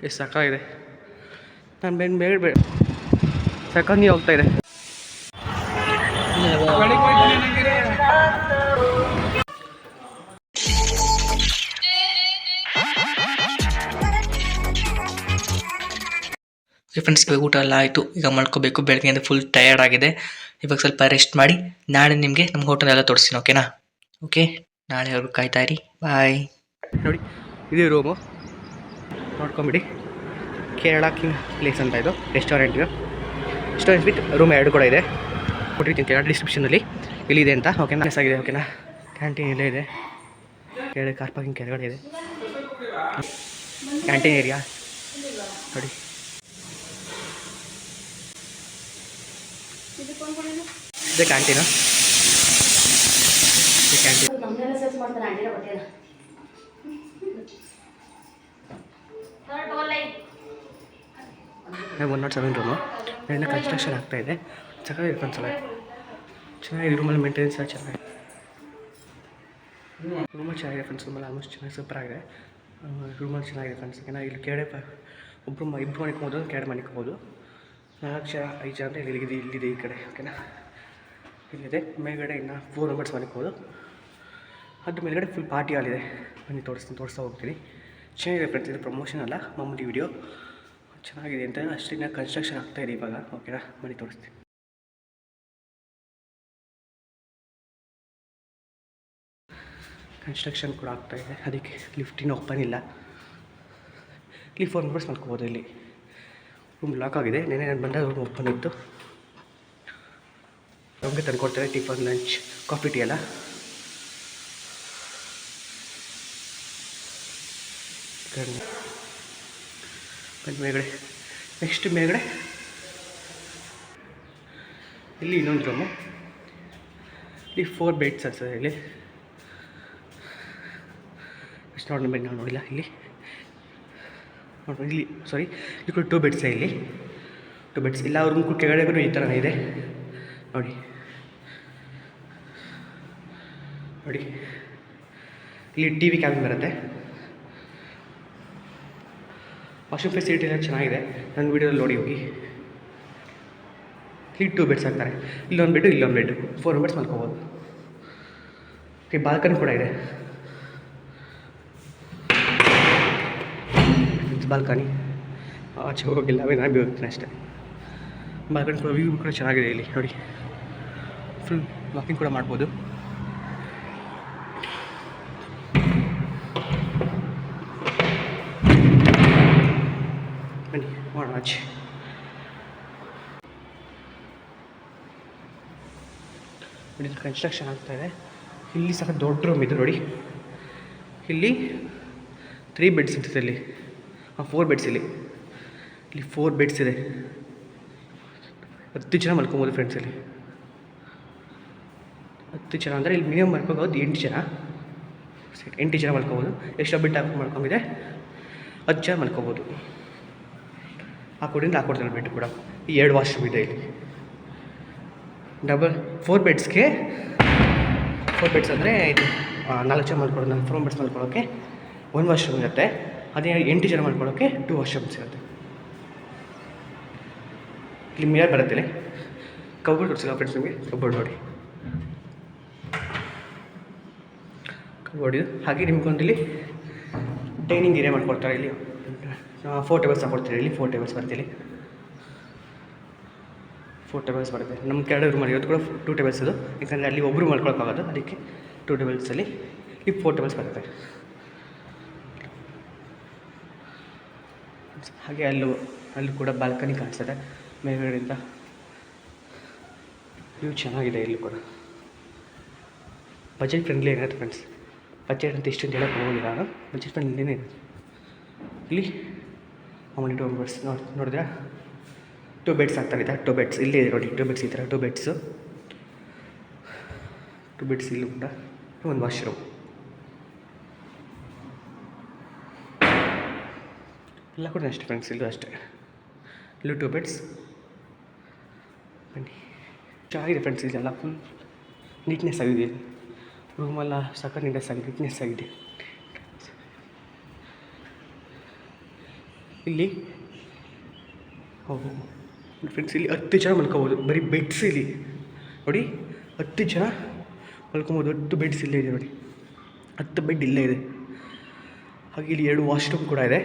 ಎಷ್ಟು ಸಾಕಾಗಿದೆ. ನಾನು ಬೇಡ ಸಾಕಾಗಿ ಹೋಗ್ತಾ ಇದೆ. ಫ್ರೆಂಡ್ಸ್, ಇವಾಗ ಊಟ ಎಲ್ಲ ಆಯಿತು. ಈಗ ಮಾಡ್ಕೋಬೇಕು. ಬೆಳಗ್ಗೆಯಿಂದ ಫುಲ್ ಟಯರ್ಡ್ ಆಗಿದೆ. ಇವಾಗ ಸ್ವಲ್ಪ ರೆಸ್ಟ್ ಮಾಡಿ ನಾಳೆ ನಿಮಗೆ ನಮ್ಮ ಹೋಟೆಲ್ ಎಲ್ಲ ತೋರಿಸ್ತೀನಿ. ಓಕೆನಾ? ಓಕೆ, ನಾಳೆವರೆಗೂ ಕಾಯ್ತಾ ಇರಿ. ಬಾಯ್. ನೋಡಿ, ಇದೇ ರೂಮು ನೋಡ್ಕೊಂಬಿಡಿ. ಕೇರಳ ಕಿಂಗ್ ಪ್ಲೇಸ್ ಅಂತ ಇದು ರೆಸ್ಟೋರೆಂಟ್ ವಿತ್ ರೂಮ್ 2 ಕೂಡ ಇದೆ. ಕೊಟ್ಟಿರ್ತೀನಿ ಕೇರಳ ಡಿಸ್ಕ್ರಿಪ್ಷನಲ್ಲಿ ಇಲ್ಲಿದೆ ಅಂತ. ಓಕೆನಾ? ಆಗಿದೆ. ಓಕೆನಾ? ಕ್ಯಾಂಟೀನ್ ಇಲ್ಲೇ ಇದೆ. ಕೆಳಗಡೆ ಕಾರ್ ಪಾರ್ಕಿಂಗ್ ಕೆಳಗಡೆ ಇದೆ. ಕ್ಯಾಂಟೀನ್ ಏರಿಯಾ ನೋಡಿ. ಇದು ಕ್ಯಾಂಟೀನು. Canteen 107 room. ಇನ್ನೂ ಕನ್ಸ್ಟ್ರಕ್ಷನ್ ಆಗ್ತಾಯಿದೆ. ಚೆನ್ನಾಗಿದೆ ಫ್ರೆಂಡ್ಸ್. ಎಲ್ಲ ಚೆನ್ನಾಗಿದೆ. ರೂಮಲ್ಲಿ ಮೇಂಟೆನೆನ್ಸ್ ಎಲ್ಲ ಚೆನ್ನಾಗಿದೆ. ರೂಮಲ್ಲಿ ಚೆನ್ನಾಗಿದೆ ಫ್ರೆಂಡ್ಸ್. ರೂಮಲ್ಲಿ ಆಲ್ಮೋಸ್ಟ್ ಚೆನ್ನಾಗಿ ಸೂಪರಾಗಿದೆ. ರೂಮಲ್ಲಿ ಚೆನ್ನಾಗಿದೆ ಫ್ರೆಂಡ್ಸ್. ಓಕೆನಾ? ಇಲ್ಲಿ ಕೆಳಗಡೆ ಇಬ್ಬರು ಮನಿಕೋಬೋದು, ಕೆಳಗಡೆ ಮನಿಕೋಬೋದು. 4 ಜನ 5 ಜನ ಅಂತ ಇಲ್ಲಿದೆ ಈ ಕಡೆ. ಓಕೆನಾ? ಇಲ್ಲಿದೆ. ಮೇಲ್ಗಡೆ ಇನ್ನು 4 ಮೆಂಬರ್ಸ್ ಮನಿಕೋಬೋದು. ಅದು ಮೇಲ್ಗಡೆ ಫುಲ್ ಪಾರ್ಟಿ ಹಾಲ್ ಇದೆ. ಬನ್ನಿ ತೋರಿಸ್ತಾ ಹೋಗ್ತೀನಿ. ಚೆನ್ನಾಗಿದೆ ಫ್ರೆಂಡ್ಸ್. ಇದು ಪ್ರಮೋಷನ್ ಅಲ್ಲ, ಮಾಮೂಲಿ ವಿಡಿಯೋ. ಚೆನ್ನಾಗಿದೆ ಅಂತ ಅಷ್ಟೇ. ಕನ್ಸ್ಟ್ರಕ್ಷನ್ ಆಗ್ತಾಯಿದೆ ಇವಾಗ. ಓಕೆನಾ? ಬನ್ನಿ ತೋರಿಸ್ತೀನಿ. ಕನ್ಸ್ಟ್ರಕ್ಷನ್ ಕೂಡ ಆಗ್ತಾಯಿದೆ. ಅದಕ್ಕೆ ಲಿಫ್ಟ್ ಇನ್ನೂ ಓಪನ್ ಇಲ್ಲ. ಇಲ್ಲಿ 4 ಮೆಂಬರ್ಸ್ ಮಲ್ಕೋಬೋದು. ಇಲ್ಲಿ ರೂಮ್ ಲಾಕ್ ಆಗಿದೆ. ನೆನೆ ನಾನು ಬಂದಾಗ ರೂಮ್ ಓಪನ್ ಇತ್ತು. ನಮಗೆ ತಂದುಕೊಡ್ತಾರೆ ಟಿಫನ್, ಲಂಚ್, ಕಾಫಿ, ಟೀ ಎಲ್ಲ. ಮೇಲ್ಗಡೆ ನೆಕ್ಸ್ಟ್ ಮೇಲ್ಗಡೆ ಇಲ್ಲಿ ಇನ್ನೊಂದು ರೂಮು. ಇಲ್ಲಿ 4 ಬೆಡ್ಸ್ ಆಗ್ತದೆ. ಇಲ್ಲಿ ಅಷ್ಟು ನೋಡಿ ನಾವು ನೋಡಿಲ್ಲ. ಇಲ್ಲಿ ಸಾರಿ, ಇಲ್ಲಿ ಕೂಡ 2 ಬೆಡ್ಸ್. ಇಲ್ಲಿ 2 ಬೆಡ್ಸ್ ಇಲ್ಲ. ಅವ್ರ ರೂಮ್ ಕೆಳಗಡೆ ಈ ಥರನೇ ಇದೆ ನೋಡಿ. ಇಲ್ಲಿ TV ಕ್ಯಾಬಿನ್ ಬರುತ್ತೆ. ವಾಶ್ರೂಮ್ ಫೆಸಿಲಿಟಿ ಎಲ್ಲ ಚೆನ್ನಾಗಿದೆ. ನನ್ನ ವೀಡಿಯೋದಲ್ಲಿ ನೋಡಿ ಹೋಗಿ. ಇಲ್ಲಿ 2 ಬೆಡ್ಸ್ ಹಾಕ್ತಾರೆ. ಇಲ್ಲೊಂದು ಬೆಡ್ಡು, ಇಲ್ಲೊಂದು ಬೆಡ್ಡು. 4 ಮೆಂಬರ್ಸ್ ಮಲ್ಕೋಬೋದು. ಓಕೆ, ಬಾಲ್ಕನಿ ಕೂಡ ಇದೆ. ಬಾಲ್ಕನಿ ಆಚೆ ಹೋಗಿಲ್ಲ, ನಾನು ಹೋಗ್ತೀನಿ ಅಷ್ಟೇ. ಬಾಲ್ಕನಿ ಕೂಡ ವ್ಯೂ ಕೂಡ ಚೆನ್ನಾಗಿದೆ. ಇಲ್ಲಿ ನೋಡಿ, ಫುಲ್ ವಾಕಿಂಗ್ ಕೂಡ ಮಾಡ್ಬೋದು. ಬನ್ನಿ ಮಾಡೋಣ ಆಚೆ. ನೋಡಿ, ಕನ್ಸ್ಟ್ರಕ್ಷನ್ ಆಗ್ತಾಯಿದೆ. ಇಲ್ಲಿ ಸಹ ದೊಡ್ಡ ರೂಮ್ ಇದೆ ನೋಡಿ. ಇಲ್ಲಿ 3 ಬೆಡ್ಸ್ ಇರ್ತದೆ. ಇಲ್ಲಿ 4 ಬೆಡ್ಸ್. ಇಲ್ಲಿ 4 ಬೆಡ್ಸ್ ಇದೆ. 10 ಜನ ಮಲ್ಕೊಬೋದು ಫ್ರೆಂಡ್ಸ್. ಇಲ್ಲಿ 10 ಜನ ಅಂದರೆ ಇಲ್ಲಿ ಮಿನಿಮಮ್ ಮಲ್ಕೋಬೋದು 8 ಜನ. 8 ಜನ ಮಲ್ಕೋಬೋದು. ಎಕ್ಸ್ಟ್ರಾ ಬೆಡ್ ಹಾಕಿ ಮಲ್ಕೊಂಡಿದೆ 10 ಜನ ಮಲ್ಕೋಬೋದು. ಹಾಕ್ಕೊಡ್ತಾರೆ ಬೆಡ್ ಕೂಡ. ಈ 2 ವಾಶ್ರೂಮ್ ಇದೆ. ಇಲ್ಲಿ 4 ಬೆಡ್ಸ್ಗೆ 4 ಬೆಡ್ಸ್ ಅಂದರೆ ಇದು 4 ಜನ ಮಲ್ಕೊಳ್ಳೋದು. 4 ಮೆಂಬರ್ಸ್ ಮಲ್ಕೊಳ್ಳೋಕ್ಕೆ 1 ವಾಶ್ರೂಮ್ ಇರುತ್ತೆ. ಅದೇ 8 ಜನ ಮಲ್ಕೊಳ್ಳೋಕ್ಕೆ 2 ವಾಶ್ರೂಮ್ಸ್ ಇರುತ್ತೆ. ಇಲ್ಲಿ ಮಿರರ್ ಬರುತ್ತೆ. ಇಲ್ಲಿ ಕಬೋರ್ಡ್ ತೋರಿಸಿಲ್ಲ ಫ್ರೆಂಡ್ಸ್ ನಿಮಗೆ. ಕಬೋರ್ಡ್ ನೋಡಿ, ಕಬೋರ್ಡ್ ಇದು. ಹಾಗೆ ನಿಮ್ಗೊಂದಿಲ್ಲಿ ಡೈನಿಂಗ್ ಏರಿಯಾ ಮಾಡ್ಕೊಡ್ತಾರೆ. ಇಲ್ಲಿ 4 ಟೇಬಲ್ಸ್ ಹಾಕ್ಕೊಡ್ತಾರೆ. ಇಲ್ಲಿ 4 ಟೇಬಲ್ಸ್ ಬರುತ್ತೆ. ಇಲ್ಲಿ 4 ಟೇಬಲ್ಸ್ ಬರುತ್ತೆ. ನಮ್ಮ ಕೆಳಗಡೆ ರೂಮಲ್ಲಿ ಇವತ್ತು ಕೂಡ 2 ಟೇಬಲ್ಸ್ ಇದು. ಯಾಕಂದರೆ ಅಲ್ಲಿ ಒಬ್ಬರು ಮಲ್ಕೊಳಕ್ಕಾಗೋದು, ಅದಕ್ಕೆ 2 ಟೇಬಲ್ಸಲ್ಲಿ ಇಲ್ಲಿ 4 ಟೇಬಲ್ಸ್ ಬರುತ್ತೆ. ಹಾಗೆ ಅಲ್ಲೂ ಕೂಡ ಬಾಲ್ಕನಿ ಕಾಣಿಸ್ತದೆ ಮೇಲ್ಗಡೆಯಿಂದ. ವ್ಯೂ ಚೆನ್ನಾಗಿದೆ. ಇಲ್ಲಿ ಕೂಡ ಬಜೆಟ್ ಫ್ರೆಂಡ್ಲಿ ಏನಾಗುತ್ತೆ ಫ್ರೆಂಡ್ಸ್. ಬಜೆಟ್ ಅಂತ ಇಷ್ಟೊಂದು ಹೇಳಕ್ಕೆ ಹೋಗೋದಿಲ್ಲ. ಬಜೆಟ್ ಫ್ರೆಂಡ್ಲಿನೇ ಇದೆ. ಇಲ್ಲಿ ಮಾಮೂಲಿ 2 ಮೆಂಬರ್ಸ್ ನೋಡಿದ್ರೆ 2 ಬೆಡ್ಸ್ ಆಗ್ತಾಯಿದೆ. 2 ಬೆಡ್ಸ್ ಇಲ್ಲೇ ಇದೆ ನೋಡಿ. 2 ಬೆಡ್ಸ್ ಈ ಥರ 2 ಬೆಡ್ಸು. 2 ಬೆಡ್ಸ್ ಇಲ್ಲೂ ಕೂಡ. 1 ವಾಶ್ರೂಮ್. ಎಲ್ಲ ಕೂಡ ಅಷ್ಟೇ ಫ್ರೆಂಡ್ಸ್. ಇಲ್ಲೂ ಅಷ್ಟೇ. ಇಲ್ಲೂ 2 ಬೆಡ್ಸ್. ಬನ್ನಿ, ಚೆನ್ನಾಗಿದೆ ಫ್ರೆಂಡ್ಸ್. ಇದೆಲ್ಲ ಫುಲ್ ನೀಟ್ನೆಸ್ ಆಗಿದೆ. ರೂಮೆಲ್ಲ ಸಖತ್ ನೀಟ್ನೆಸ್ ಆಗಿದೆ. ಇಲ್ಲಿ ಹೌದು ಫ್ರೆಂಡ್ಸ್, ಇಲ್ಲಿ 10 ಜನ ಮಲ್ಕೋಬೋದು. ಬರೀ ಬೆಡ್ಸ್ ಇಲ್ಲಿ ನೋಡಿ, 10 ಜನ ಮಲ್ಕೊಬೋದು. 10 ಬೆಡ್ಸ್ ಇಲ್ಲೇ ಇದೆ ನೋಡಿ, 10 ಬೆಡ್ ಇಲ್ಲೇ ಇದೆ. ಹಾಗೆ ಇಲ್ಲಿ 2 ವಾಶ್ರೂಮ್ ಕೂಡ ಇದೆ.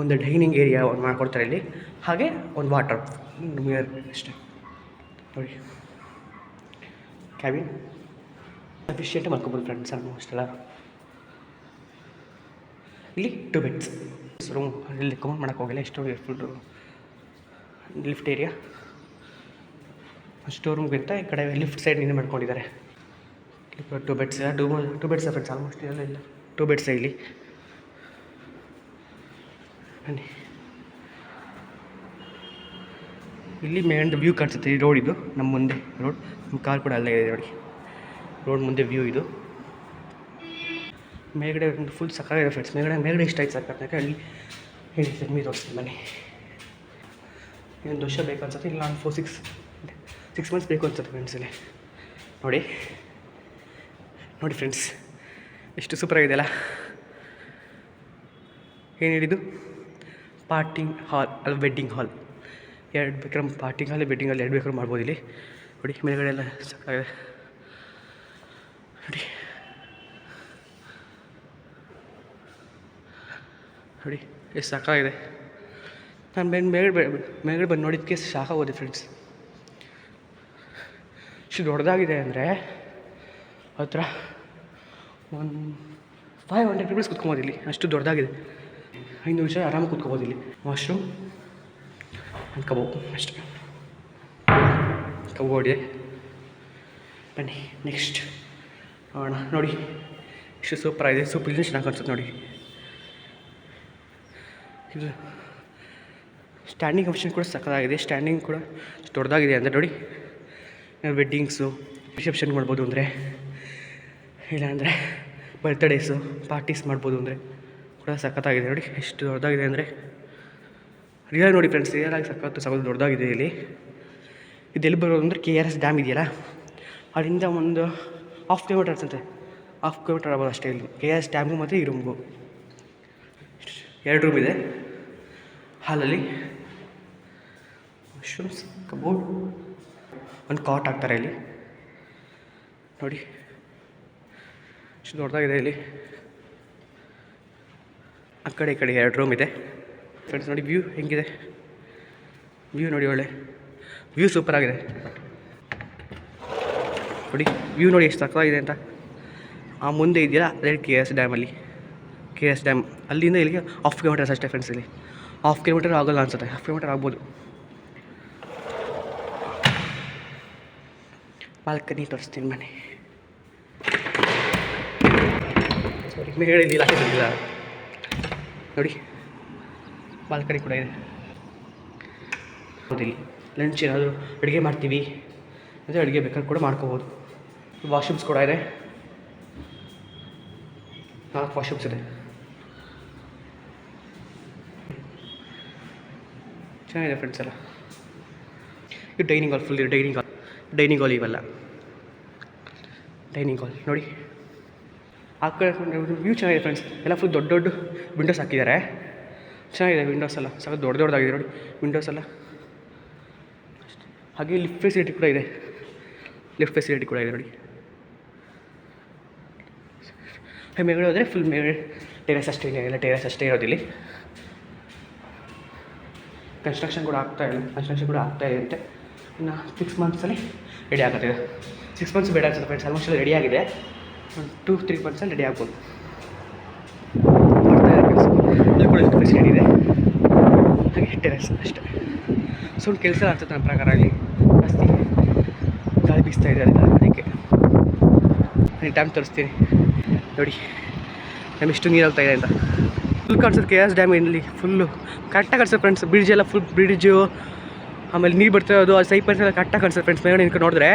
ಒಂದು ಡೈನಿಂಗ್ ಏರಿಯಾ ಒಂದು ಮಾಡ್ಕೊಡ್ತಾರೆ ಇಲ್ಲಿ, ಹಾಗೆ ಒಂದು ವಾಟರ್ ಮಿರರ್ ಅಷ್ಟೇ ನೋಡಿ. ಕ್ಯಾಬಿನ್ ಎಫಿಷಿಯೆಂಟಾಗಿ ಮಾಡ್ಕೊಬೋದು ಫ್ರೆಂಡ್ಸ್ ಆಲ್ಮೋಸ್ಟ್ ಎಲ್ಲ. ಇಲ್ಲಿ 2 ಬೆಡ್ಸ್ ರೂಮ್, ಇಲ್ಲಿ ಕಮೆಂಟ್ ಮಾಡೋಕ್ಕೆ ಹೋಗಿಲ್ಲ. ಎಷ್ಟು ಫುಲ್ ಲಿಫ್ಟ್ ಏರಿಯಾ, ಸ್ಟೋರ್ ರೂಮ್ಗಿಂತ ಈ ಕಡೆ ಲಿಫ್ಟ್ ಸೈಡ್ ನಿಂದ ಮಾಡ್ಕೊಂಡಿದ್ದಾರೆ. 2 ಬೆಡ್ಸ್, 2 ಬೆಡ್ಸ್ ಫ್ರೆಂಡ್ಸ್ ಆಲ್ಮೋಸ್ಟ್ ಎಲ್ಲ ಇಲ್ಲ. 2 ಬೆಡ್ಸ್ ಇಲ್ಲಿ. ಬನ್ನಿ, ಇಲ್ಲಿ ಮೇಲಿಂದ ವ್ಯೂ ಕಾಣಿಸುತ್ತೆ. ಈ ರೋಡ್, ಇದು ನಮ್ಮ ಮುಂದೆ ರೋಡ್, ನಮ್ಮ ಕಾರ್ ಕೂಡ ಅಲ್ಲೇ ಇದೆ ನೋಡಿ. ರೋಡ್ ಮುಂದೆ ವ್ಯೂ ಇದು. ಮೇಲ್ಗಡೆ ಒಂದು ಫುಲ್ ಸಕ್ಕತ್ತಾಗಿದೆ ಫ್ರೆಂಡ್ಸ್. ಮೇಲ್ಗಡೆ ಇಷ್ಟ ಆಯ್ತು ಸಕ್ಕತ್ತಾಗಿ. ಅಲ್ಲಿ ಹೇಳಿ ಸೆಮ್ಮಿ ತೋರಿಸ್ತೀನಿ ಬನ್ನಿ. ಇನ್ನೊಂದು ವರ್ಷ ಬೇಕು ಅನ್ಸುತ್ತೆ, ಇಲ್ಲ ನಾನು 6 ಮಂತ್ಸ್ ಬೇಕು ಅನ್ಸುತ್ತೆ ಫ್ರೆಂಡ್ಸ್. ಇಲ್ಲಿ ನೋಡಿ ಫ್ರೆಂಡ್ಸ್, ಎಷ್ಟು ಸೂಪರಾಗಿದೆ ಅಲ್ಲ. ಏನು ಹೇಳಿದ್ದು, ಪಾರ್ಟಿಂಗ್ ಹಾಲ್ ಅಲ್ಲ ವೆಡ್ಡಿಂಗ್ ಹಾಲ್. 2 ಬೇಕಾದ್ರೆ ಪಾರ್ಟಿಂಗ್ ಹಾಲ್, ವೆಡ್ಡಿಂಗ್ ಹಾಲ್ 2 ಬೇಕಾದ್ರೂ ಮಾಡ್ಬೋದು ಇಲ್ಲಿ ನೋಡಿ. ಮೇಲ್ಗಡೆ ಎಲ್ಲ ಸಕ್ಕತ್ತಾಗಿದೆ ನೋಡಿ ಎಷ್ಟು ಸಾಕಾಗಿದೆ. ನಾನು ಮೇಲ್ಗಡೆ ಬಂದು ನೋಡಿದ್ದಕ್ಕೆ ಸಾಕಾಗೋದೆ ಫ್ರೆಂಡ್ಸ್. ಇಷ್ಟು ದೊಡ್ಡದಾಗಿದೆ ಅಂದರೆ ಹತ್ರ ಒಂದು 500 ಪೀಪಲ್ಸ್ ಕುತ್ಕೊಬೋದು ಇಲ್ಲಿ. ಅಷ್ಟು ದೊಡ್ಡದಾಗಿದೆ. 5 ನಿಮಿಷ ಆರಾಮಾಗಿ ಕುತ್ಕೋಬೋದು ಇಲ್ಲಿ. ವಾಶ್ರೂಮ್ ಒಂದು ಕಬೋರ್ಡ್ ಅಷ್ಟೇ, ಕಬೋರ್ಡ್ ಇದೆ. ಬನ್ನಿ ನೆಕ್ಸ್ಟ್ ನೋಡೋಣ. ನೋಡಿ ಎಷ್ಟು ಸೂಪರಾಗಿದೆ. ಇಲ್ಲಿ ಚೆನ್ನಾಗಿ ಅನ್ಸುತ್ತೆ ನೋಡಿ. ಇದು ಸ್ಟ್ಯಾಂಡಿಂಗ್ ಆಪ್ಷನ್ ಕೂಡ ಸಕ್ಕತ್ತಾಗಿದೆ. ಸ್ಟ್ಯಾಂಡಿಂಗ್ ಕೂಡ ದೊಡ್ಡದಾಗಿದೆ ಅಂದರೆ ನೋಡಿ. ವೆಡ್ಡಿಂಗ್ಸು, ರಿಸೆಪ್ಷನ್ ಮಾಡ್ಬೋದು ಅಂದರೆ, ಇಲ್ಲಾಂದರೆ ಬರ್ತ್ಡೇಸು, ಪಾರ್ಟೀಸ್ ಮಾಡ್ಬೋದು ಅಂದರೆ ಕೂಡ ಸಖತ್ತಾಗಿದೆ ನೋಡಿ. ಎಷ್ಟು ದೊಡ್ಡದಾಗಿದೆ ಅಂದರೆ ರಿಯಲ್ ನೋಡಿ ಫ್ರೆಂಡ್ಸ್, ರಿಯಲಾಗಿ ಸಖತ್ತು ದೊಡ್ಡದಾಗಿದೆ ಇಲ್ಲಿ. ಇದೆಲ್ಲಿ ಬರೋದು ಅಂದರೆ KRS ಡ್ಯಾಮ್ ಇದೆಯಲ್ಲ, ಅಲ್ಲಿಂದ ಒಂದು 1/2 ಕಿಲೋಮೀಟರ್ ಅನ್ಸುತ್ತೆ. 1/2 ಕಿಲೋಮೀಟರ್ ಆಗ್ಬೋದು ಅಷ್ಟೇ. ಇಲ್ಲಿ KRS ಡ್ಯಾಮು ಮತ್ತು ಈ ರೂಮ್ಗೂ 2 ರೂಮ್ ಇದೆ. ಹಾಲಲ್ಲಿ ವಾಶ್ರೂಮ್ಸ್, ಕಬೋರ್ಡ್, ಒಂದು ಕಾಟ್ ಹಾಕ್ತಾರೆ ಇಲ್ಲಿ ನೋಡಿ. ಎಷ್ಟು ದೊಡ್ಡದಾಗಿದೆ ಇಲ್ಲಿ. ಆ ಕಡೆ ಈ ಕಡೆ 2 ರೂಮ್ ಇದೆ ಫ್ರೆಂಡ್ಸ್. ನೋಡಿ ವ್ಯೂ ಹೆಂಗಿದೆ, ವ್ಯೂ ನೋಡಿ, ಒಳ್ಳೆ ವ್ಯೂ ಸೂಪರಾಗಿದೆ ನೋಡಿ. ವ್ಯೂ ನೋಡಿ ಎಷ್ಟು ಸಕ್ಕತ್ತಾಗಿದೆ ಅಂತ. ಆ ಮುಂದೆ ಇದೆಯಲ್ಲ ಅದೇ KRS ಡ್ಯಾಮಲ್ಲಿ, KRS ಡ್ಯಾಮ್ ಅಲ್ಲಿಂದ ಇಲ್ಲಿಗೆ 1/2 ಕಿಲೋಮೀಟರ್ಸ್ ಅಷ್ಟೇ ಫ್ರೆಂಡ್ಸ್. ಇಲ್ಲಿ 1/2 ಕಿಲೋಮೀಟರ್ ಆಗೋಲ್ಲ ಅನ್ಸುತ್ತೆ, 1/2 ಕಿಲೋಮೀಟರ್ ಆಗ್ಬೋದು. ಬಾಲ್ಕನಿ ತೋರಿಸ್ತೀನಿ ಬನ್ನಿ. ಸಾರಿ, ಮೇಲ್ಗಡೆ ಇಲ್ಲಿ ಹಾಕಿದ್ದಿಲ್ಲ ನೋಡಿ. ಬಾಲ್ಕನಿ ಕೂಡ ಇದೆ. ಹೌದು, ಇಲ್ಲಿ ಲಂಚ್ ಏನಾದರೂ ಅಡುಗೆ ಮಾಡ್ತೀವಿ ಅಂದರೆ ಅಡುಗೆ ಬೇಕಾದ್ರೆ ಕೂಡ ಮಾಡ್ಕೋಬೋದು. ವಾಶ್ರೂಮ್ಸ್ ಕೂಡ ಇದೆ, 4 ವಾಶ್ರೂಮ್ಸ್ ಇದೆ. ಚೆನ್ನಾಗಿದೆ ಫ್ರೆಂಡ್ಸ್ ಎಲ್ಲ. ಇದು dining hall, full dining hall ಇವೆಲ್ಲ ಡೈನಿಂಗ್ ಹಾಲ್ ನೋಡಿ. ಆ ಕಡೆ ವ್ಯೂ ಚೆನ್ನಾಗಿದೆ ಫ್ರೆಂಡ್ಸ್. ಎಲ್ಲ ಫುಲ್ ದೊಡ್ಡ ವಿಂಡೋಸ್ ಹಾಕಿದ್ದಾರೆ. ಚೆನ್ನಾಗಿದೆ ವಿಂಡೋಸ್ ಎಲ್ಲ, ಸ್ವಲ್ಪ ದೊಡ್ಡದಾಗಿದೆ ನೋಡಿ ವಿಂಡೋಸ್ ಎಲ್ಲ. ಹಾಗೆ ಲಿಫ್ಟ್ ಫೆಸಿಲಿಟಿ ಕೂಡ ಇದೆ, ನೋಡಿ. ಮೇಲ್ಗಡೆ ಹೋದರೆ ಫುಲ್ ಮೇಲ್ಗಡೆ ಟೆರೆಸ್ ಅಷ್ಟೇ ಇದೆ, ಎಲ್ಲ ಟೆರೆಸ್ ಅಷ್ಟೇ ಇರೋದಿಲ್ಲಿ. ಕನ್ಸ್ಟ್ರಕ್ಷನ್ ಕೂಡ ಆಗ್ತಾ ಇದೆ ಅಂತೆ. ಇನ್ನು 6 ಮಂತ್ಸಲ್ಲಿ ರೆಡಿ ಆಗುತ್ತಿದೆ. 6 ಮಂತ್ಸ್ ಬೇಡ ಅನ್ಸುತ್ತೆ ಫ್ರೆಂಡ್ಸ್, ಆಲ್ಮೋಸ್ಟ್ ಎಲ್ಲ ರೆಡಿ ಆಗಿದೆ. ಒಂದು 2-3 ಮಂತ್ಸಲ್ಲಿ ರೆಡಿ ಆಗ್ಬೋದು. ಅಲ್ಲಿ ಕೂಡ ಫೆಸಿಲಿಟಿ ಇದೆ. ಹಾಗೆ ಟೆರೆಸ್ ಅಷ್ಟೇ. ಒಂದು ಕೆಲಸ ಅನ್ಸುತ್ತೆ ನನ್ನ ಪ್ರಕಾರ. ಅಲ್ಲಿ ಜಾಸ್ತಿ ಗಾಳಿ ಬೀಸ್ತಾ ಇದೆ ಅದಕ್ಕೆ. ನಾನು ಡ್ಯಾಮ್ ತೋರಿಸ್ತೀನಿ ನೋಡಿ, ನಮ್ಮ ಎಷ್ಟು ನೀರಾಗ್ತಾ ಇದೆ ಅಂತ. ಫುಲ್ ಕಾಣಿಸುತ್ತೆ KRS ಡ್ಯಾಮ್. ಇಲ್ಲಿ ಫುಲ್ಲು ಕರೆಕ್ಟಾಗಿ ಕಾಣಿಸುತ್ತೆ ಫ್ರೆಂಡ್ಸ್. ಬ್ರಿಡ್ಜ್ ಎಲ್ಲ ಫುಲ್ ಬ್ರಿಡ್ಜು, ಆಮೇಲೆ ನೀರು ಬರ್ತಾ ಇರೋದು, ಅದು ಸೈಪರ್ಸ್ ಎಲ್ಲ ಕರೆಕ್ಟಾಗಿ ಕಾಣಿಸುತ್ತೆ ಫ್ರೆಂಡ್ಸ್. ಮೇಲ್ಗಡೆ ನಿಂತ್ಕೊಂಡು ನೋಡಿದ್ರೆ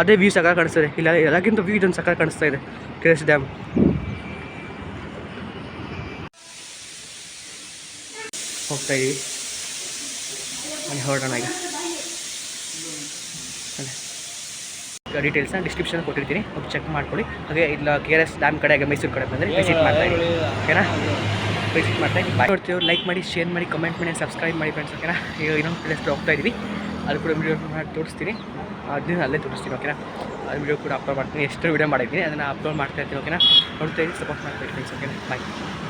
ಅದೇ ವ್ಯೂ ಸಕ್ಕ ಕಾಣಿಸ್ತದೆ. ಇಲ್ಲ ಎಲ್ಲಕ್ಕಿಂತ ವ್ಯೂ ಇದೊಂದು ಸಕ್ಕ ಕಾಣಿಸ್ತಾ ಇದೆ KRS ಡ್ಯಾಮ್. ಹೋಗ್ತಾ ಇದೀವಿ, ಹೊರಡೋಣ ಈಗ. ಡೀಟೇಲ್ಸ್ನ ಡಿಸ್ಕ್ರಿಪ್ಷನ್ ಕೊಟ್ಟಿರ್ತೀನಿ, ಹೋಗಿ ಚೆಕ್ ಮಾಡ್ಕೊಳ್ಳಿ. ಹಾಗೆ ಇಲ್ಲ KRS ಡ್ಯಾಮ್ ಕಡೆಗೆ ಮೈಸೂರು ಕಡೆ ಬಂದರೆ ವಿಸಿಟ್ ಮಾಡ್ತಾ ಇದ್ದೀನಿ, ಓಕೆನಾ. ವಿಸಿಟ್ ಮಾಡ್ತಾ ಬಾಯ್ ನೋಡ್ತೀವಿ. ಲೈಕ್ ಮಾಡಿ, ಶೇರ್ ಮಾಡಿ, ಕಮೆಂಟ್ ಮಾಡಿ, ಸಬ್ಸ್ಕ್ರೈಬ್ ಮಾಡಿ ಫ್ರೆಂಡ್ಸ್. ಓಕೆನಾ. ಈಗ ಇನ್ನೊಂದು ಪ್ಲೇಸ್ ಹೋಗ್ತಾ ಇದ್ದೀವಿ, ಅದು ಕೂಡ ವೀಡಿಯೋ ಮಾಡಿ ತೋರಿಸ್ತೀನಿ. ಅದನ್ನ ಅಲ್ಲೇ ತೋರಿಸ್ತೀನಿ. ಓಕೆನಾ. ಅದು ವೀಡಿಯೋ ಕೂಡ ಅಪ್ಲೋಡ್ ಮಾಡ್ತೀನಿ. ಎಷ್ಟು ವೀಡಿಯೋ ಮಾಡಿದ್ದೀನಿ ಅದನ್ನು ಅಪ್ಲೋಡ್ ಮಾಡ್ತಾ ಇರ್ತೀನಿ. ಓಕೆನಾ. ನೋಡ್ತಾ ಇದ್ದೀನಿ, ಸಪೋರ್ಟ್ ಮಾಡ್ತಾ ಇದ್ದೀನಿ ಫ್ರೆಂಡ್ಸ್. ಓಕೆನಾ. ಬಾಯ್.